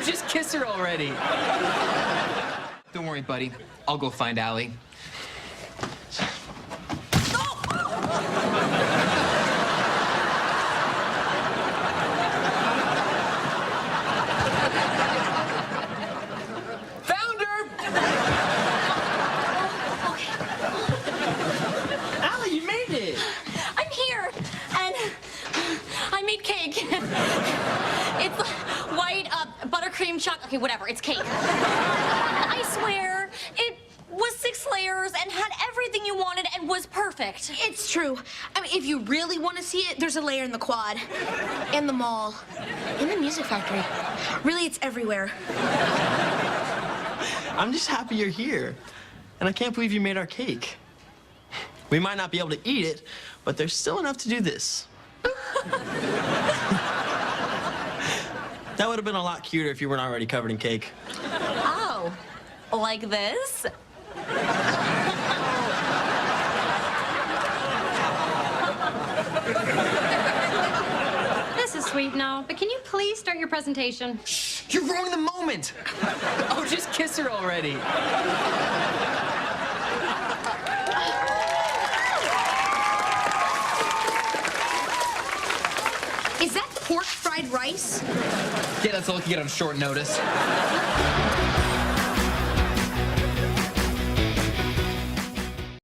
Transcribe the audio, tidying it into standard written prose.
just kiss her already. Don't worry, buddy. I'll go find Allie. Found her! Allie, you made it. I'm here, and I made cake. It's white buttercream chocolate. Okay, whatever. It's cake. I swear, it was 6 layers and had everything you wanted and was perfect. It's true. I mean, if you really want to see it, there's a layer in the quad, in the mall, in the music factory. Really, it's everywhere. I'm just happy you're here. And I can't believe you made our cake. We might not be able to eat it, but there's still enough to do this. That would have been a lot cuter if you weren't already covered in cake. Oh, like this? This is sweet now, but can you please start your presentation? Shh, you're ruining the moment. Oh, just kiss her already. Is that pork fried rice? Yeah, that's all I can get on short notice.